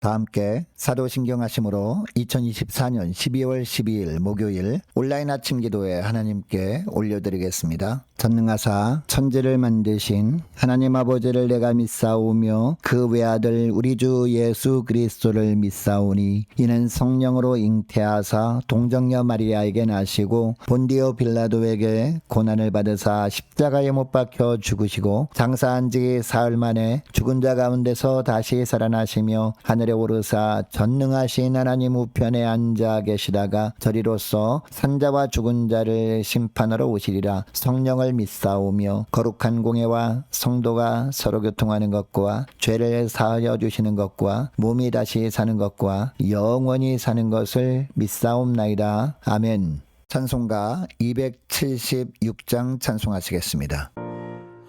다 함께 사도신경하심으로 2024년 12월 12일 목요일 온라인 아침 기도에 하나님께 올려드리겠습니다. 전능하사 천지를 만드신 하나님 아버지를 내가 믿사오며 그 외아들 우리 주 예수 그리스도를 믿사오니 이는 성령으로 잉태하사 동정녀 마리아에게 나시고 본디오 빌라도에게 고난을 받으사 십자가에 못 박혀 죽으시고 장사한 지 사흘 만에 죽은 자 가운데서 다시 살아나시며 하늘에 오르사 전능하신 하나님 우편에 앉아 계시다가 저리로서 산자와 죽은 자를 심판하러 오시리라. 성령을 믿사오며 거룩한 공예와 성도가 서로 교통하는 것과 죄를 사하여 주시는 것과 몸이 다시 사는 것과 영원히 사는 것을 믿사옵나이다. 아멘. 찬송가 276장 찬송하시겠습니다.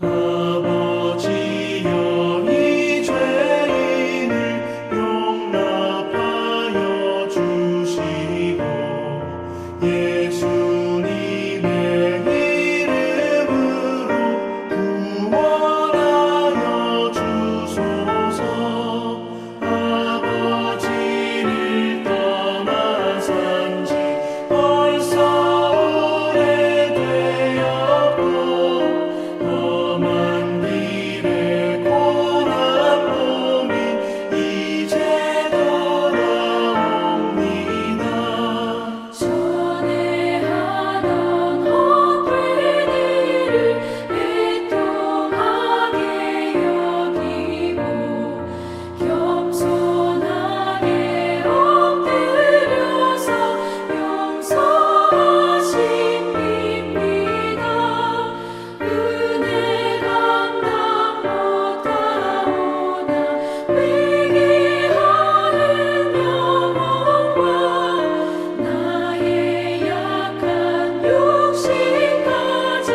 아버지여 이 죄인을 용납하여 주시고 예수님의 이름으로 구원하여 주소서. 아버지를 떠난 산지 벌써 오래되었고 험한 길에 고난 몸이 이제 돌아옵니다. 전에 하던 헛된 일을 애통하게 여기고 겸손하게 엎드려서 용서하십니다. 은혜 감당 못하오나 회개하는 영혼과 나의 약한 육신까지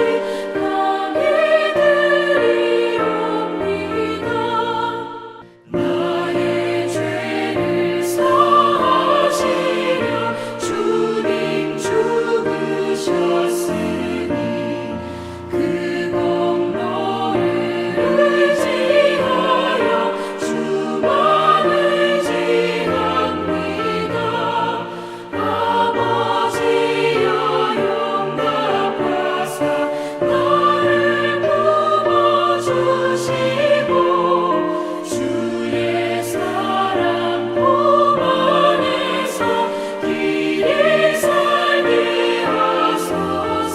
강히 드리옵니다. 나의 죄를 사하시려 주님 죽으셨으니 그 공로를 의지하여 주만 의지합니다. 아버지여 용납하사 나를 품어주시고 주의 사랑 품 안에서 길이 살게 하소서.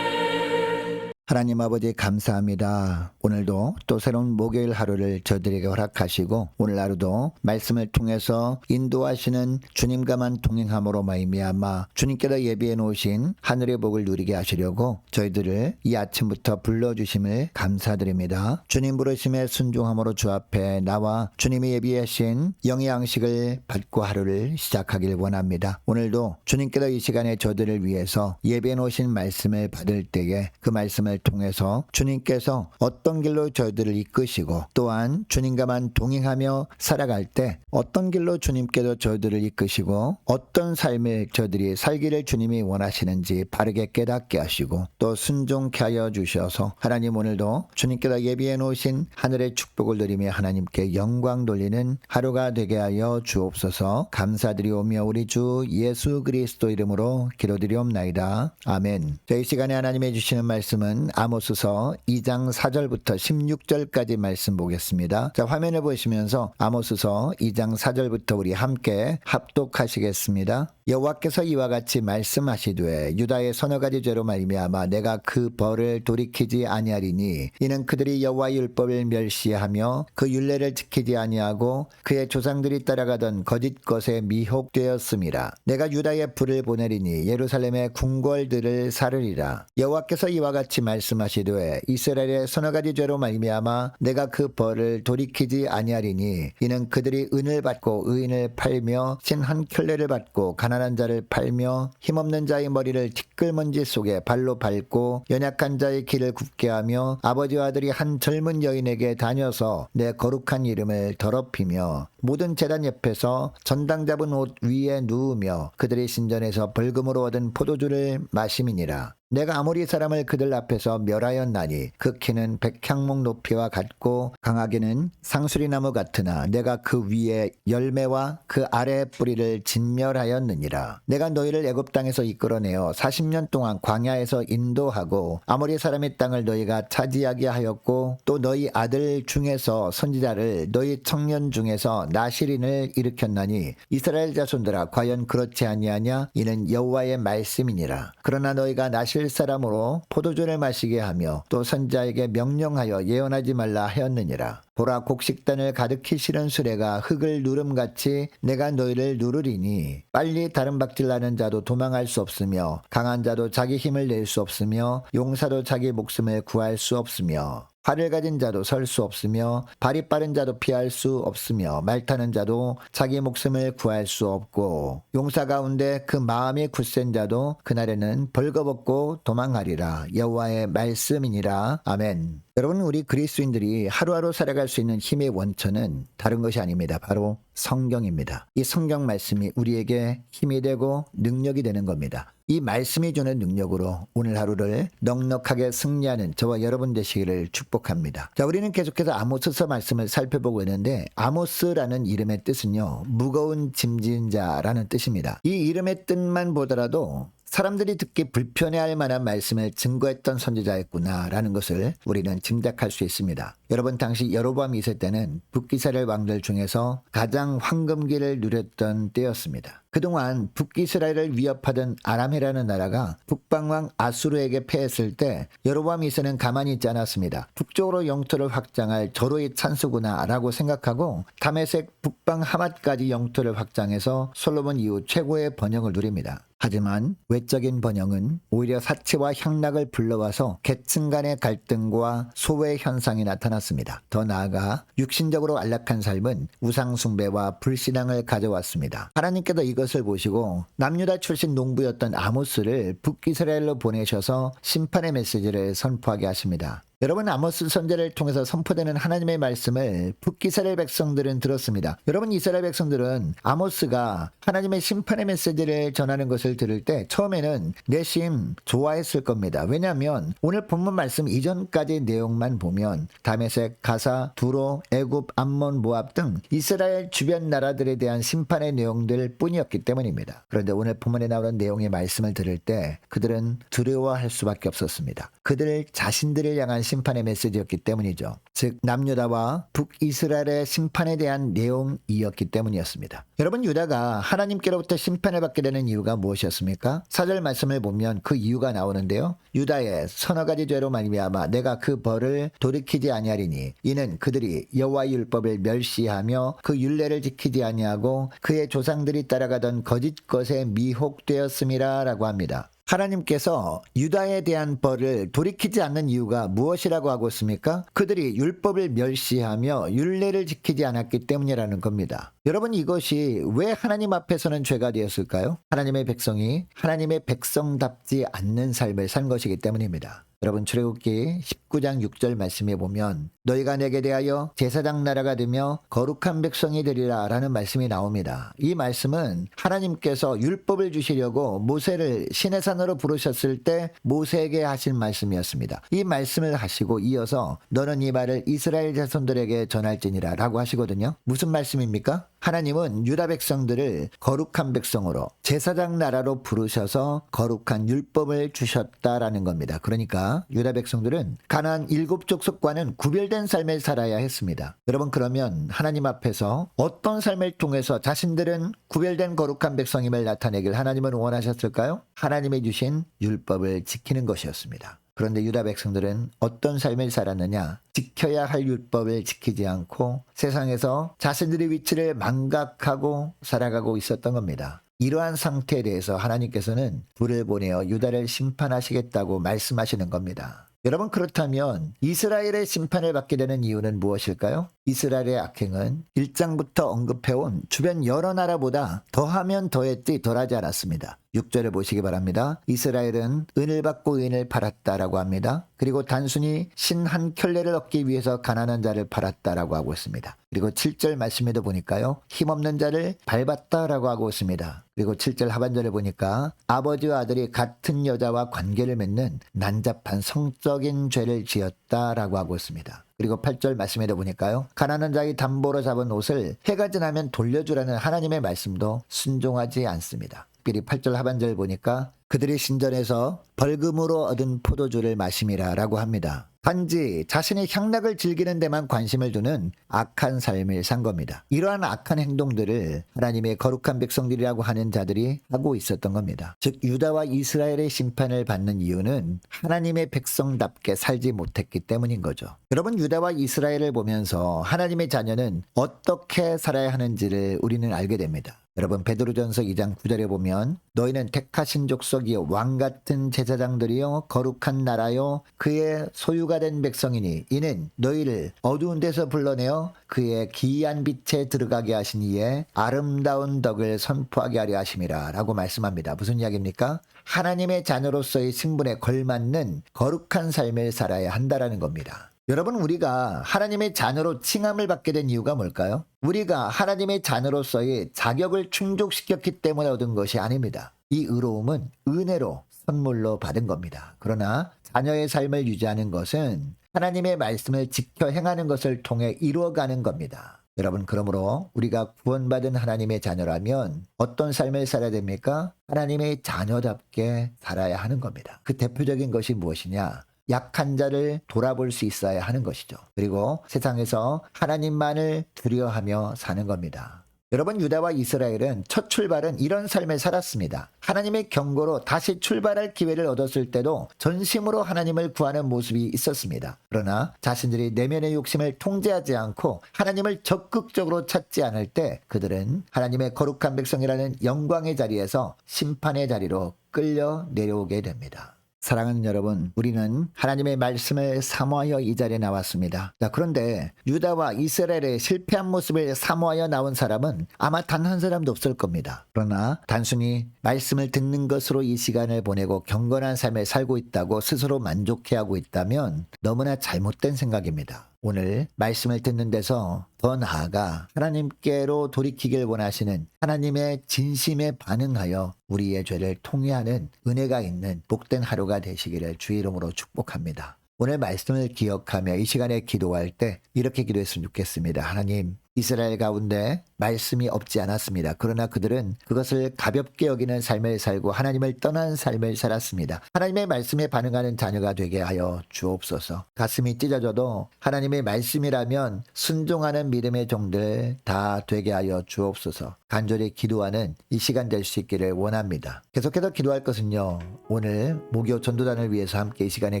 아멘. 하나님 아버지 감사합니다. 오늘도 또 새로운 목요일 하루를 저들에게 허락하시고 오늘 하루도 말씀을 통해서 인도하시는 주님과만 동행함으로 말미암아 주님께서 예비해 놓으신 하늘의 복을 누리게 하시려고 저희들을 이 아침부터 불러주심을 감사드립니다. 주님 부르심에 순종함으로 주 앞에 나와 주님이 예비하신 영의 양식을 받고 하루를 시작하길 원합니다. 오늘도 주님께서 이 시간에 저들을 위해서 예비해 놓으신 말씀을 받을 때에 그 말씀을 통해서 주님께서 어떤 길로 저희들을 이끄시고 또한 주님과만 동행하며 살아갈 때 어떤 길로 주님께서 저희들을 이끄시고 어떤 삶을 저희들이 살기를 주님이 원하시는지 바르게 깨닫게 하시고 또 순종케 하여 주셔서 하나님 오늘도 주님께서 예비해 놓으신 하늘의 축복을 누리며 하나님께 영광 돌리는 하루가 되게 하여 주옵소서. 감사드리오며 우리 주 예수 그리스도 이름으로 기도드리옵나이다. 아멘. 이 시간에 하나님이 주시는 말씀은 아모스서 2장 4절부터 16절까지 말씀 보겠습니다. 자, 화면을 보시면서 아모스서 2장 4절부터 우리 함께 합독하시겠습니다. 여호와께서 이와 같이 말씀하시되 유다의 서너 가지 죄로 말미암아 내가 그 벌을 돌이키지 아니하리니 이는 그들이 여호와의 율법을 멸시하며 그 율례를 지키지 아니하고 그의 조상들이 따라가던 거짓 것에 미혹되었음이라. 내가 유다의 불을 보내리니 예루살렘의 궁궐들을 사르리라. 여호와께서 이와 같이 말씀하시되 이스라엘의 서너 가지 죄로 말미암아 내가 그 벌을 돌이키지 아니하리니 이는 그들이 은을 받고 의인을 팔며 신 한 켤레를 받고 가난한 자를 팔며 힘없는 자의 머리를 티끌먼지 속에 발로 밟고 연약한 자의 길을 굽게 하며 아버지와 아들이 한 젊은 여인에게 다녀서 내 거룩한 이름을 더럽히며 모든 제단 옆에서 전당 잡은 옷 위에 누우며 그들의 신전에서 벌금으로 얻은 포도주를 마심이니라. 내가 아모리 사람을 그들 앞에서 멸하였나니 그 키는 백향목 높이와 같고 강하기는 상수리나무 같으나 내가 그 위에 열매와 그 아래 뿌리를 진멸하였느니라. 내가 너희를 애굽 땅에서 이끌어내어 40년 동안 광야에서 인도하고 아모리 사람의 땅을 너희가 차지하게 하였고 또 너희 아들 중에서 선지자를 너희 청년 중에서 나시린을 일으켰나니 이스라엘 자손들아 과연 그렇지 아니하냐? 이는 여호와의 말씀이니라. 그러나 너희가 나실 사람으로 포도주를 마시게 하며 또 선지자에게 명령하여 예언하지 말라 하였느니라. 보라 곡식단을 가득히 실은 수레가 흙을 누름같이 내가 너희를 누르리니 빨리 다름박질나는 자도 도망할 수 없으며 강한 자도 자기 힘을 낼 수 없으며 용사도 자기 목숨을 구할 수 없으며 활을 가진 자도 설 수 없으며 발이 빠른 자도 피할 수 없으며 말 타는 자도 자기 목숨을 구할 수 없고 용사 가운데 그 마음이 굳센 자도 그날에는 벌거벗고 도망하리라. 여호와의 말씀이니라. 아멘. 여러분, 우리 그리스도인들이 하루하루 살아갈 수 있는 힘의 원천은 다른 것이 아닙니다. 바로 성경입니다. 이 성경 말씀이 우리에게 힘이 되고 능력이 되는 겁니다. 이 말씀이 주는 능력으로 오늘 하루를 넉넉하게 승리하는 저와 여러분 되시기를 축복합니다. 자, 우리는 계속해서 아모스서 말씀을 살펴보고 있는데 아모스라는 이름의 뜻은요, 무거운 짐진 자라는 뜻입니다. 이 이름의 뜻만 보더라도 사람들이 듣기 불편해할 만한 말씀을 증거했던 선지자였구나라는 것을 우리는 짐작할 수 있습니다. 여러분, 당시 여로보암이 있을 때는 북이스라엘 왕들 중에서 가장 황금기를 누렸던 때였습니다. 그동안 북이스라엘을 위협하던 아람이라는 나라가 북방왕 아수르에게 패했을 때 여로보암 2세는 가만히 있지 않았습니다. 북쪽으로 영토를 확장할 절호의 찬스구나라고 생각하고 다메섹 북방 하맛까지 영토를 확장해서 솔로몬 이후 최고의 번영을 누립니다. 하지만 외적인 번영은 오히려 사치와 향락을 불러와서 계층 간의 갈등과 소외 현상이 나타났습니다. 더 나아가 육신적으로 안락한 삶은 우상 숭배와 불신앙을 가져왔습니다. 하나님께서 이것을 보시고 남유다 출신 농부였던 아모스를 북이스라엘로 보내셔서 심판의 메시지를 선포하게 하십니다. 여러분, 아모스 선지자를 통해서 선포되는 하나님의 말씀을 북이스라엘 백성들은 들었습니다. 여러분, 이스라엘 백성들은 아모스가 하나님의 심판의 메시지를 전하는 것을 들을 때 처음에는 내심 좋아했을 겁니다. 왜냐하면 오늘 본문 말씀 이전까지 내용만 보면 다메섹, 가사, 두로, 애굽, 암몬, 모압 등 이스라엘 주변 나라들에 대한 심판의 내용들 뿐이었기 때문입니다. 그런데 오늘 본문에 나오는 내용의 말씀을 들을 때 그들은 두려워할 수밖에 없었습니다. 그들 자신들을 향한 심판의 메시지였기 때문이죠. 즉 남유다와 북이스라엘의 심판에 대한 내용이었기 때문이었습니다. 여러분, 유다가 하나님께로부터 심판을 받게 되는 이유가 무엇이었습니까? 4절 말씀을 보면 그 이유가 나오는데요. 유다의 서너 가지 죄로 말미암아 내가 그 벌을 돌이키지 아니하리니 이는 그들이 여호와의 율법을 멸시하며 그 율례를 지키지 아니하고 그의 조상들이 따라가던 거짓 것에 미혹되었음이라 라고 합니다. 하나님께서 유다에 대한 벌을 돌이키지 않는 이유가 무엇이라고 하고 있습니까? 그들이 율법을 멸시하며 율례를 지키지 않았기 때문이라는 겁니다. 여러분, 이것이 왜 하나님 앞에서는 죄가 되었을까요? 하나님의 백성이 하나님의 백성답지 않는 삶을 산 것이기 때문입니다. 여러분, 출애굽기 19장 6절 말씀에 보면 너희가 내게 대하여 제사장 나라가 되며 거룩한 백성이 되리라 라는 말씀이 나옵니다. 이 말씀은 하나님께서 율법을 주시려고 모세를 시내산으로 부르셨을 때 모세에게 하신 말씀이었습니다. 이 말씀을 하시고 이어서 너는 이 말을 이스라엘 자손들에게 전할지니라 라고 하시거든요. 무슨 말씀입니까? 하나님은 유다 백성들을 거룩한 백성으로 제사장 나라로 부르셔서 거룩한 율법을 주셨다라는 겁니다. 그러니까 유다 백성들은 가나안 7족속과는 구별된 삶을 살아야 했습니다. 여러분, 그러면 하나님 앞에서 어떤 삶을 통해서 자신들은 구별된 거룩한 백성임을 나타내길 하나님은 원하셨을까요? 하나님이 주신 율법을 지키는 것이었습니다. 그런데 유다 백성들은 어떤 삶을 살았느냐? 지켜야 할 율법을 지키지 않고 세상에서 자신들의 위치를 망각하고 살아가고 있었던 겁니다. 이러한 상태에 대해서 하나님께서는 불을 보내어 유다를 심판하시겠다고 말씀하시는 겁니다. 여러분, 그렇다면 이스라엘의 심판을 받게 되는 이유는 무엇일까요? 이스라엘의 악행은 1장부터 언급해온 주변 여러 나라보다 더하면 더했지 덜하지 않았습니다. 6절을 보시기 바랍니다. 이스라엘은 은을 받고 은을 팔았다라고 합니다. 그리고 단순히 신 한 켤레를 얻기 위해서 가난한 자를 팔았다라고 하고 있습니다. 그리고 7절 말씀에도 보니까요. 힘없는 자를 밟았다라고 하고 있습니다. 그리고 7절 하반절에 보니까 아버지와 아들이 같은 여자와 관계를 맺는 난잡한 성적인 죄를 지었다라고 하고 있습니다. 그리고 8절 말씀에도 보니까요. 가난한 자의 담보로 잡은 옷을 해가 지나면 돌려주라는 하나님의 말씀도 순종하지 않습니다. 특별히 8절 하반절 보니까 그들이 신전에서 벌금으로 얻은 포도주를 마심이라 라고 합니다. 단지 자신의 향락을 즐기는 데만 관심을 두는 악한 삶을 산 겁니다. 이러한 악한 행동들을 하나님의 거룩한 백성들이라고 하는 자들이 하고 있었던 겁니다. 즉 유다와 이스라엘의 심판을 받는 이유는 하나님의 백성답게 살지 못했기 때문인 거죠. 여러분 유다와 이스라엘을 보면서 하나님의 자녀는 어떻게 살아야 하는지를 우리는 알게 됩니다. 여러분 베드로전서 2장 9절에 보면 너희는 택하신 족속이요 왕같은 제사장들이요 거룩한 나라요 그의 소유가 된 백성이니 이는 너희를 어두운 데서 불러내어 그의 기이한 빛에 들어가게 하신 이에 아름다운 덕을 선포하게 하려 하심이라 라고 말씀합니다. 무슨 이야기입니까? 하나님의 자녀로서의 승분에 걸맞는 거룩한 삶을 살아야 한다라는 겁니다. 여러분 우리가 하나님의 자녀로 칭함을 받게 된 이유가 뭘까요? 우리가 하나님의 자녀로서의 자격을 충족시켰기 때문에 얻은 것이 아닙니다. 이 의로움은 은혜로 선물로 받은 겁니다. 그러나 자녀의 삶을 유지하는 것은 하나님의 말씀을 지켜 행하는 것을 통해 이루어가는 겁니다. 여러분 그러므로 우리가 구원받은 하나님의 자녀라면 어떤 삶을 살아야 됩니까? 하나님의 자녀답게 살아야 하는 겁니다. 그 대표적인 것이 무엇이냐? 약한 자를 돌아볼 수 있어야 하는 것이죠. 그리고 세상에서 하나님만을 두려워하며 사는 겁니다. 여러분 유다와 이스라엘은 첫 출발은 이런 삶을 살았습니다. 하나님의 경고로 다시 출발할 기회를 얻었을 때도 전심으로 하나님을 구하는 모습이 있었습니다. 그러나 자신들이 내면의 욕심을 통제하지 않고 하나님을 적극적으로 찾지 않을 때 그들은 하나님의 거룩한 백성이라는 영광의 자리에서 심판의 자리로 끌려 내려오게 됩니다. 사랑하는 여러분, 우리는 하나님의 말씀을 사모하여 이 자리에 나왔습니다. 자, 그런데 유다와 이스라엘의 실패한 모습을 사모하여 나온 사람은 아마 단 한 사람도 없을 겁니다. 그러나 단순히 말씀을 듣는 것으로 이 시간을 보내고 경건한 삶을 살고 있다고 스스로 만족해하고 있다면 너무나 잘못된 생각입니다. 오늘 말씀을 듣는 데서 더 나아가 하나님께로 돌이키길 원하시는 하나님의 진심에 반응하여 우리의 죄를 통회하는 은혜가 있는 복된 하루가 되시기를 주의 이름으로 축복합니다. 오늘 말씀을 기억하며 이 시간에 기도할 때 이렇게 기도했으면 좋겠습니다. 하나님, 이스라엘 가운데 말씀이 없지 않았습니다. 그러나 그들은 그것을 가볍게 여기는 삶을 살고 하나님을 떠난 삶을 살았습니다. 하나님의 말씀에 반응하는 자녀가 되게 하여 주옵소서. 가슴이 찢어져도 하나님의 말씀이라면 순종하는 믿음의 종들 다 되게 하여 주옵소서. 간절히 기도하는 이 시간 될 수 있기를 원합니다. 계속해서 기도할 것은요. 오늘 무교 전도단을 위해서 함께 이 시간에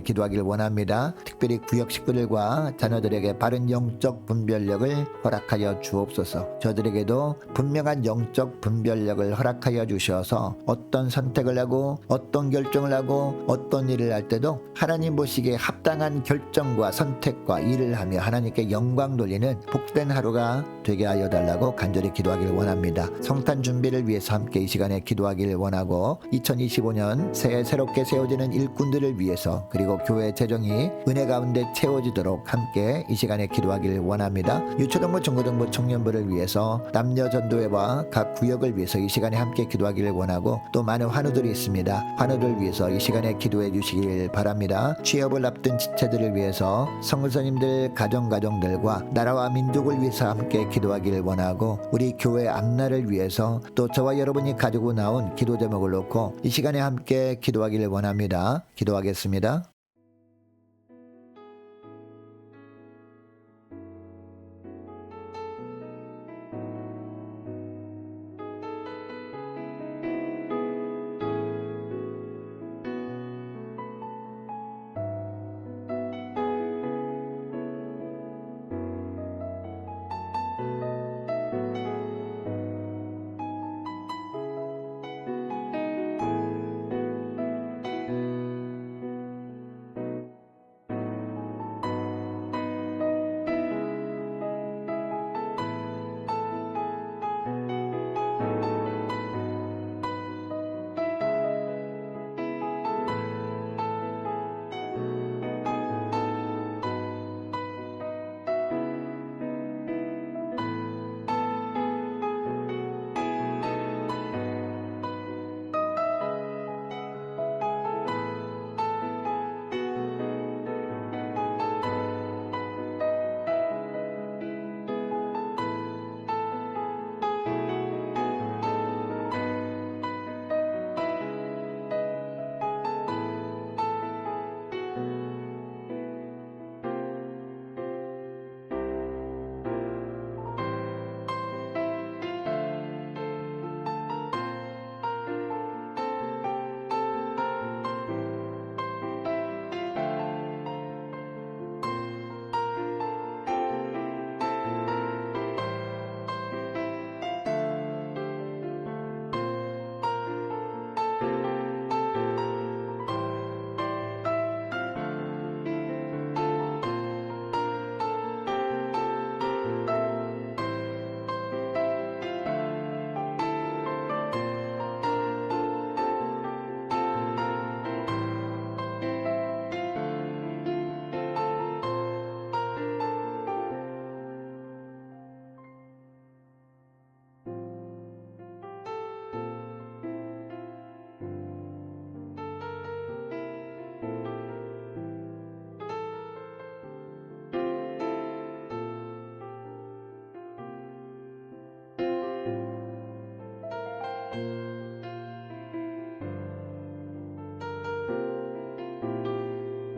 기도하기를 원합니다. 특별히 구역 식구들과 자녀들에게 바른 영적 분별력을 허락하여 주옵소서. 저들에게도 분명한 영적 분별력을 허락하여 주셔서 어떤 선택을 하고 어떤 결정을 하고 어떤 일을 할 때도 하나님 보시기에 합당한 결정과 선택과 일을 하며 하나님께 영광 돌리는 복된 하루가 되게 하여 달라고 간절히 기도하기를 원합니다. 성탄 준비를 위해서 함께 이 시간에 기도하기를 원하고 2025년 새해 새롭게 세워지는 일꾼들을 위해서 그리고 교회 재정이 은혜 가운데 채워지도록 함께 이 시간에 기도하기를 원합니다. 유초등부 중고등부 청년부를 위해서 남녀 전도회와 각 구역을 위해서 이 시간에 함께 기도하기를 원하고 또 많은 환우들이 있습니다. 환우들 위해서 이 시간에 기도해 주시길 바랍니다. 취업을 앞둔 지체들을 위해서 성도님들 가정들과 나라와 민족을 위해서 함께 기도하기를 원하고 우리 교회 앞날을 위해서 또 저와 여러분이 가지고 나온 기도 제목을 놓고 이 시간에 함께 기도하기를 원합니다. 기도하겠습니다.